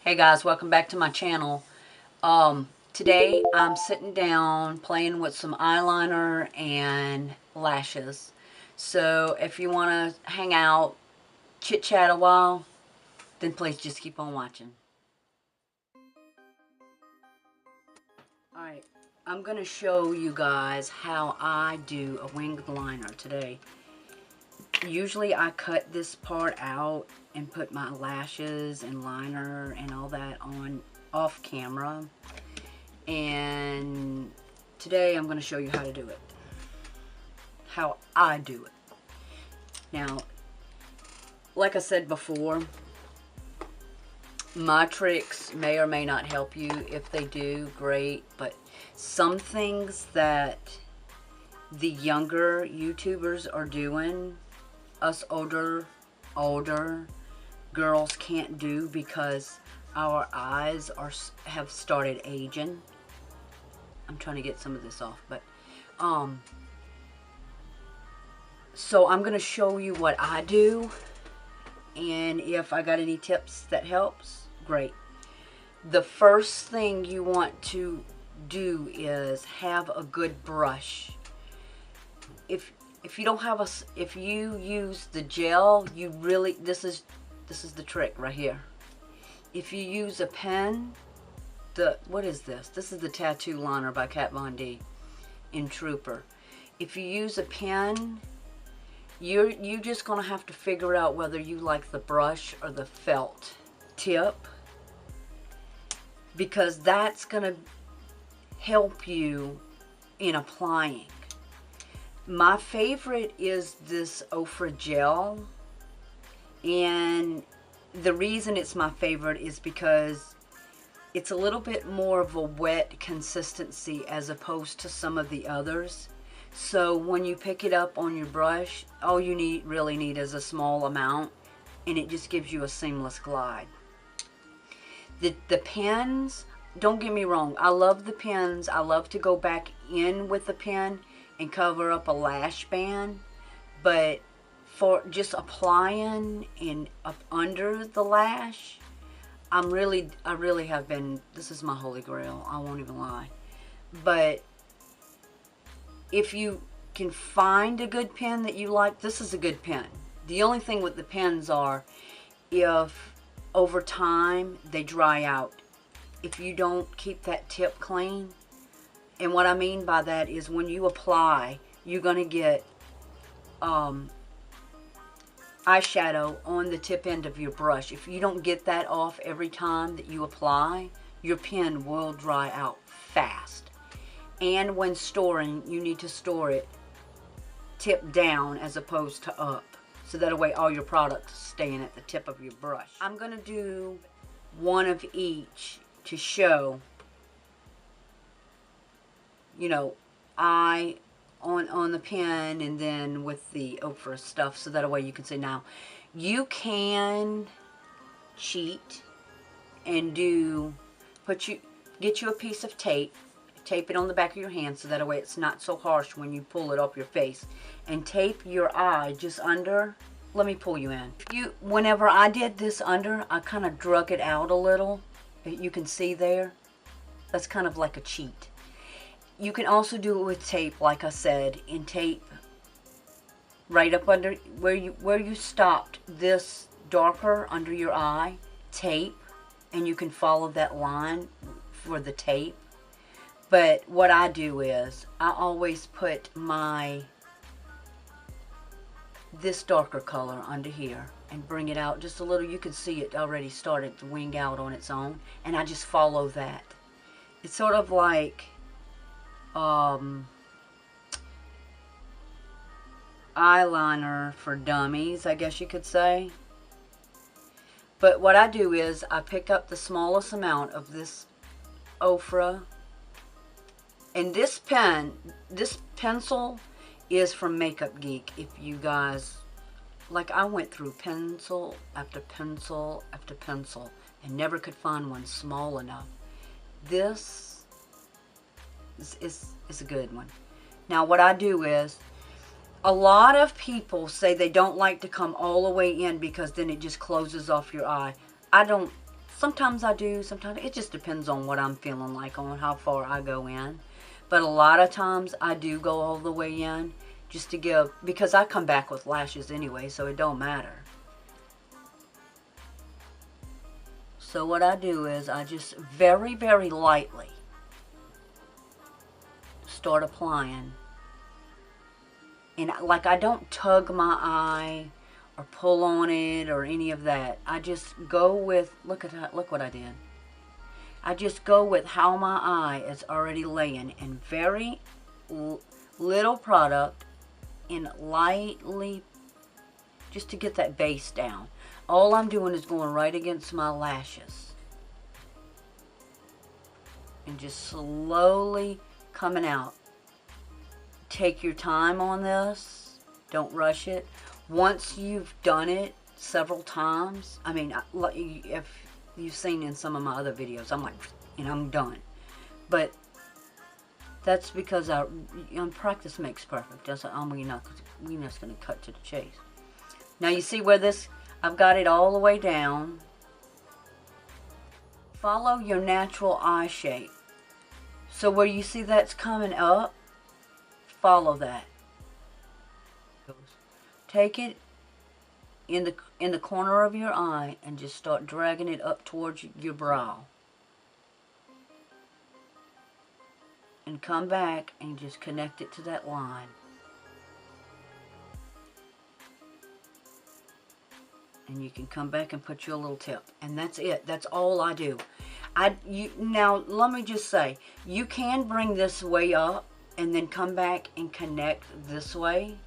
Hey guys, welcome back to my channel. Today I'm sitting down playing with some eyeliner and lashes. So if you want to hang out, chit chat a while, then please just keep on watching. Alright, I'm going to show you guys how I do a winged liner today. Usually I cut this part out and put my lashes and liner and all that on off camera. And today I'm going to show you how to do it. How I do it. Now, like I said before, my tricks may or may not help you. If they do, great. But some things that the younger YouTubers are doing, us older girls can't do because our eyes have started aging. I'm trying to get some of this off, but so I'm going to show you what I do, and if I got any tips that helps, great. The first thing you want to do is have a good brush. If you don't have if you use the gel, you really, this is the trick right here. If you use a pen, what is this? This is the Tattoo Liner by Kat Von D in Trooper. If you use a pen, you're just gonna have to figure out whether you like the brush or the felt tip, because that's gonna help you in applying. My favorite is this Ofra gel, and the reason it's my favorite is because it's a little bit more of a wet consistency as opposed to some of the others. So when you pick it up on your brush, all you really need is a small amount, and it just gives you a seamless glide. The pens, don't get me wrong, I love the pens. I love to go back in with the pen and cover up a lash band, but for just applying and up under the lash, I really have been, this is my holy grail, I won't even lie. But if you can find a good pen that you like, this is a good pen. The only thing with the pens are, if over time they dry out, if you don't keep that tip clean. And what I mean by that is when you apply, you're going to get eyeshadow on the tip end of your brush. If you don't get that off every time that you apply, your pen will dry out fast. And when storing, you need to store it tip down as opposed to up, so that way all your products staying at the tip of your brush. I'm going to do one of each to show, you know, eye on the pen, and then with the Ofra stuff, so that way you can see. Now, you can cheat and get you a piece of tape it on the back of your hand, so that way it's not so harsh when you pull it off your face, and tape your eye just under. Let me pull you in. Whenever I did this under, I kind of drug it out a little. You can see there. That's kind of like a cheat. You can also do it with tape, like I said, and tape right up under where you stopped this darker under your eye. Tape, and you can follow that line for the tape. But what I do is I always put this darker color under here and bring it out just a little. You can see it already started to wing out on its own, and I just follow that. It's sort of like eyeliner for dummies, I guess you could say. But what I do is I pick up the smallest amount of this Ofra, and this pencil is from Makeup Geek. If you guys, like, I went through pencil after pencil after pencil and never could find one small enough. This is a good one. Now what I do is, a lot of people say they don't like to come all the way in because then it just closes off your eye. I don't Sometimes I do, sometimes it just depends on what I'm feeling like, on how far I go in. But a lot of times I do go all the way in just to give, because I come back with lashes anyway, so it don't matter. So what I do is I just very, very lightly start applying. And like, I don't tug my eye or pull on it or any of that. I just go with, look what I did. I just go with how my eye is already laying, in very little product, and lightly, just to get that base down. All I'm doing is going right against my lashes. And just slowly coming out. Take your time on this. Don't rush it. Once you've done it several times, I mean, if you've seen in some of my other videos, I'm like, and I'm done. But that's because practice makes perfect. That's what we're just going to cut to the chase. Now you see where this, I've got it all the way down. Follow your natural eye shape. So where you see that's coming up, follow that. Take it in the corner of your eye and just start dragging it up towards your brow. And come back and just connect it to that line. And you can come back and put your little tip. And that's it. That's all I do. Now, let me just say, you can bring this way up and then come back and connect this way.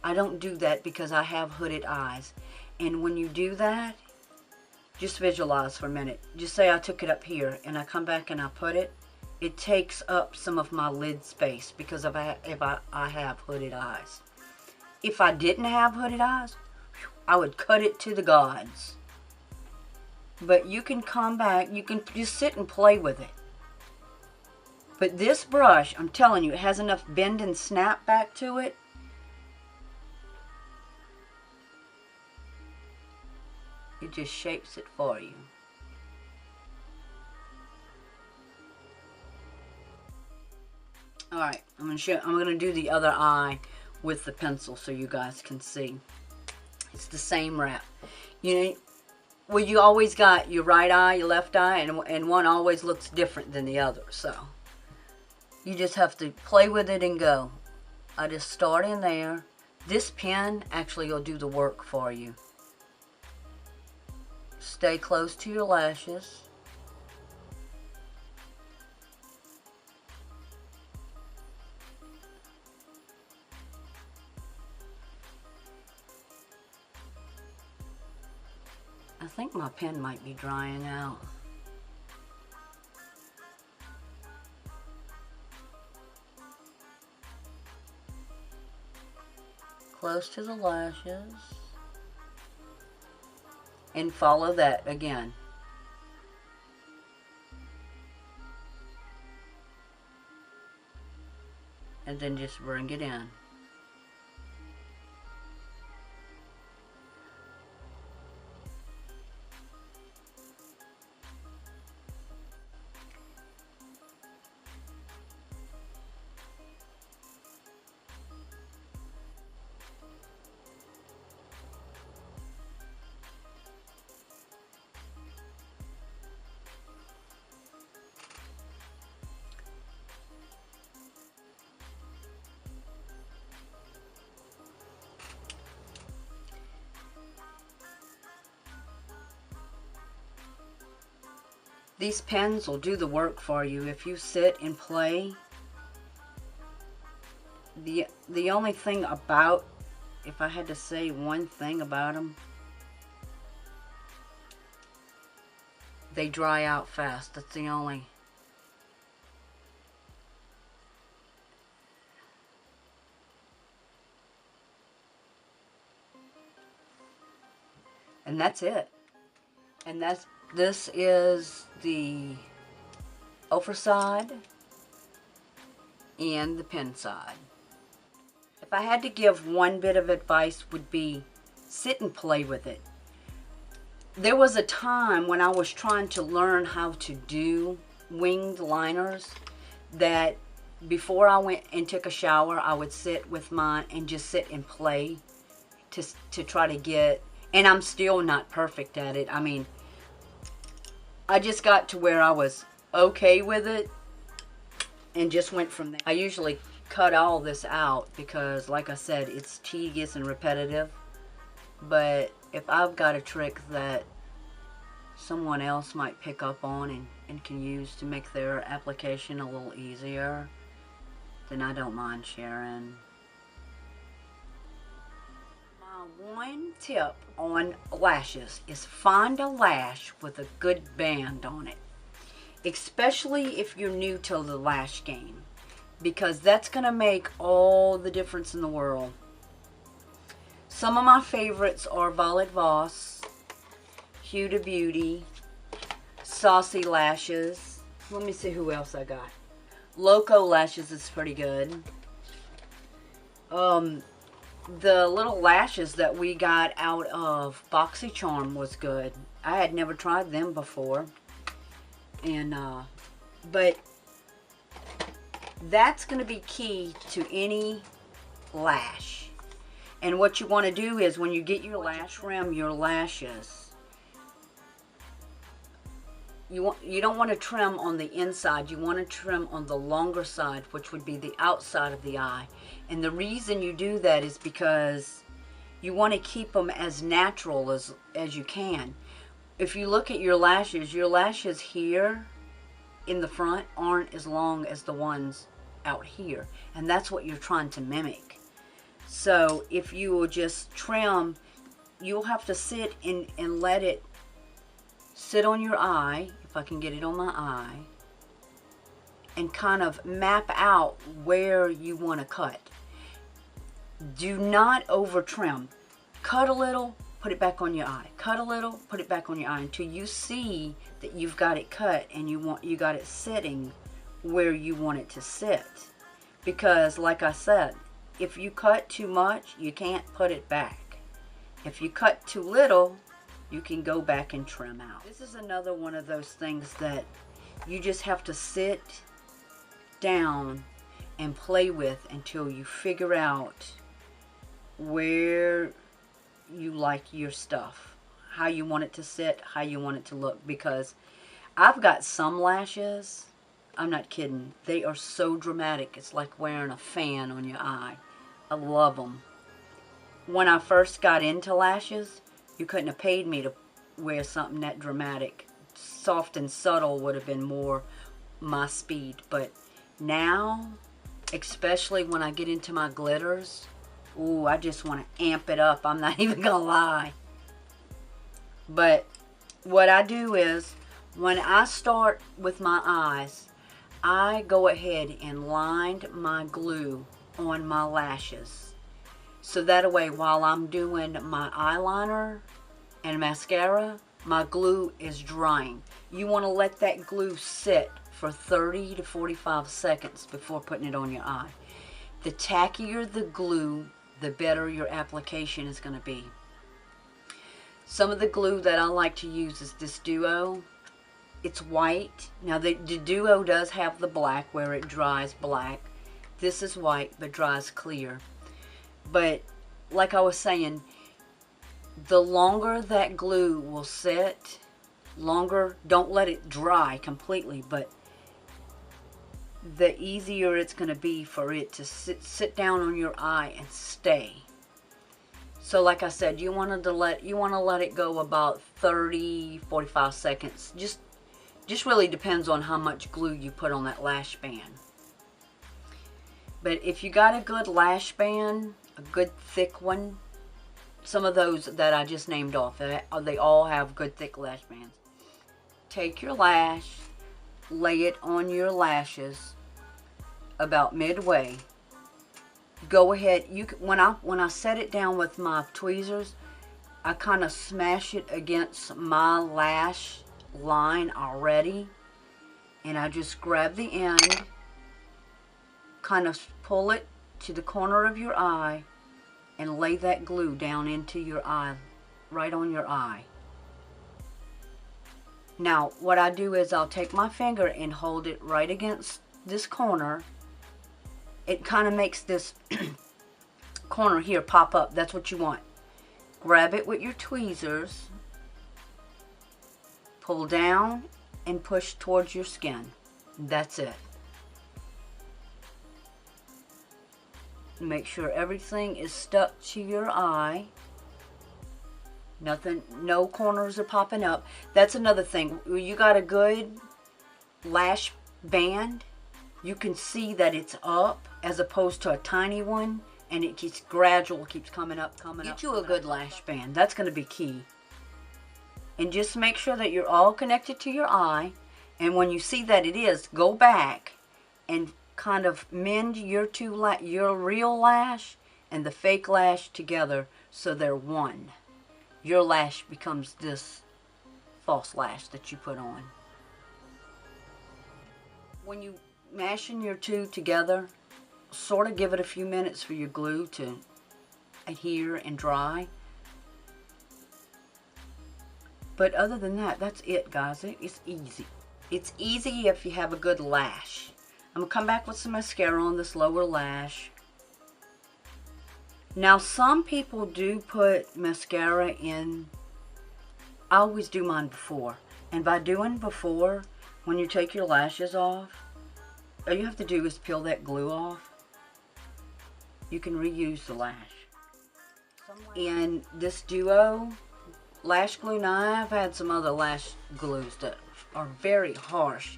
I don't do that because I have hooded eyes. And when you do that, just visualize for a minute. Just say I took it up here and I come back and I put it. It takes up some of my lid space because if I have hooded eyes. If I didn't have hooded eyes, I would cut it to the gods. But you can come back, you can just sit and play with it. But this brush, I'm telling you, it has enough bend and snap back to it. It just shapes it for you. Alright, I'm gonna do the other eye with the pencil so you guys can see. It's the same wrap. You know, well, you always got your right eye, your left eye, and one always looks different than the other. So you just have to play with it and go. I just start in there. This pen actually will do the work for you. Stay close to your lashes. I think my pen might be drying out. Close to the lashes. And follow that again. And then just bring it in. These pens will do the work for you if you sit and play. The only thing about, if I had to say one thing about them, they dry out fast. That's the only. And that's it. And this is the Ofra side and the pen side. If I had to give one bit of advice, would be sit and play with it. There was a time when I was trying to learn how to do winged liners that before I went and took a shower, I would sit with mine and just sit and play to try to get, and I'm still not perfect at it. I mean, I just got to where I was okay with it and just went from there. I usually cut all this out because, like I said, it's tedious and repetitive. But if I've got a trick that someone else might pick up on and can use to make their application a little easier, then I don't mind sharing. My one tip on lashes is find a lash with a good band on it, especially if you're new to the lash game, because that's going to make all the difference in the world. Some of my favorites are Violet Voss, Huda Beauty, Saucy Lashes. Let me see who else I got. Loco Lashes is pretty good. The little lashes that we got out of BoxyCharm was good. I had never tried them before. And, but that's going to be key to any lash. And what you want to do is when you get your lash, trim your lashes. You don't want to trim on the inside. You want to trim on the longer side, which would be the outside of the eye. And the reason you do that is because you want to keep them as natural as you can. If you look at your lashes here in the front aren't as long as the ones out here. And that's what you're trying to mimic. So if you will just trim, you'll have to sit and let it sit on your eye, if I can get it on my eye, and kind of map out where you want to cut. Do not over trim. Cut a little, put it back on your eye. Cut a little, put it back on your eye until you see that you've got it cut and you got it sitting where you want it to sit. Because like I said, if you cut too much, you can't put it back. If you cut too little, you can go back and trim out. This is another one of those things that you just have to sit down and play with until you figure out where you like your stuff, how you want it to sit, how you want it to look. Because I've got some lashes, I'm not kidding, they are so dramatic. It's like wearing a fan on your eye. I love them. When I first got into lashes, you couldn't have paid me to wear something that dramatic. Soft and subtle would have been more my speed. But now, especially when I get into my glitters, ooh, I just want to amp it up. I'm not even gonna lie. But what I do is, when I start with my eyes, I go ahead and line my glue on my lashes. So that way, while I'm doing my eyeliner and mascara, my glue is drying. You want to let that glue sit for 30 to 45 seconds before putting it on your eye. The tackier the glue, the better your application is going to be. Some of the glue that I like to use is this Duo. It's white. Now the Duo does have the black where it dries black. This is white but dries clear. But like I was saying, the longer that glue will sit, longer, don't let it dry completely, but the easier it's going to be for it to sit down on your eye and stay. So like I said, you want to let it go about 30-45 seconds. Just really depends on how much glue you put on that lash band. But if you got a good lash band, a good thick one, some of those that I just named off, they all have good thick lash bands. Take your lash, lay it on your lashes about midway. Go ahead, when I set it down with my tweezers, I kind of smash it against my lash line already, and I just grab the end, kind of pull it to the corner of your eye, and lay that glue down into your eye, right on your eye. Now, what I do is I'll take my finger and hold it right against this corner. It kind of makes this corner here pop up. That's what you want. Grab it with your tweezers, pull down, and push towards your skin. That's it. Make sure everything is stuck to your eye. Nothing, no corners are popping up. That's another thing. You got a good lash band, you can see that it's up as opposed to a tiny one, and it keeps gradual, keeps coming up. Get you a good lash band. That's going to be key. And just make sure that you're all connected to your eye. And when you see that it is, go back and kind of mend your your real lash and the fake lash together so they're one. Your lash becomes this false lash that you put on. When you mashing your two together, sort of give it a few minutes for your glue to adhere and dry. But other than that, that's it, guys. It's easy. It's easy if you have a good lash. I'm going to come back with some mascara on this lower lash. Now, some people do put mascara in. I always do mine before. And by doing before, when you take your lashes off, all you have to do is peel that glue off. You can reuse the lash. And this Duo lash glue, now I've had some other lash glues that are very harsh.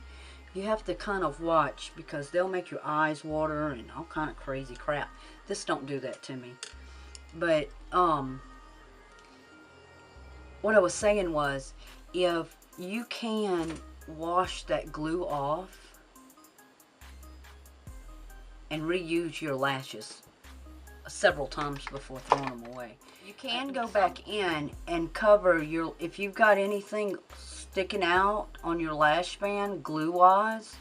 You have to kind of watch because they'll make your eyes water and all kind of crazy crap. This don't do that to me. But what I was saying was, if you can wash that glue off and reuse your lashes several times before throwing them away. You can go back in and cover your, if you've got anything sticking out on your lash band glue wise,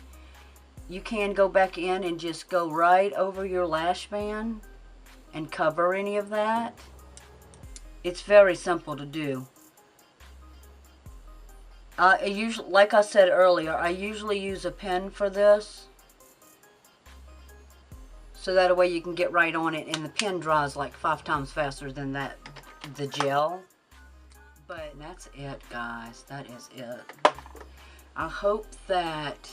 you can go back in and just go right over your lash band and cover any of that. It's very simple to do. I usually, like I said earlier, I usually use a pen for this, so that way you can get right on it, and the pen dries like 5 times faster than the gel. But that's it, guys. That is it. I hope that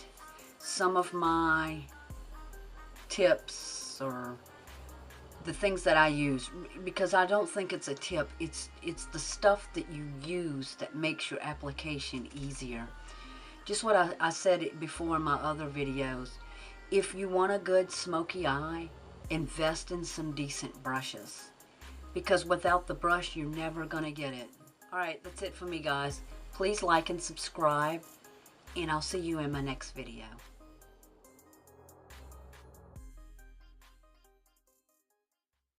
some of my tips or the things that I use, because I don't think it's a tip, it's the stuff that you use that makes your application easier. Just what I said it before in my other videos. If you want a good smoky eye, invest in some decent brushes, because without the brush you're never gonna get it. Alright, that's it for me, guys. Please like and subscribe, and I'll see you in my next video.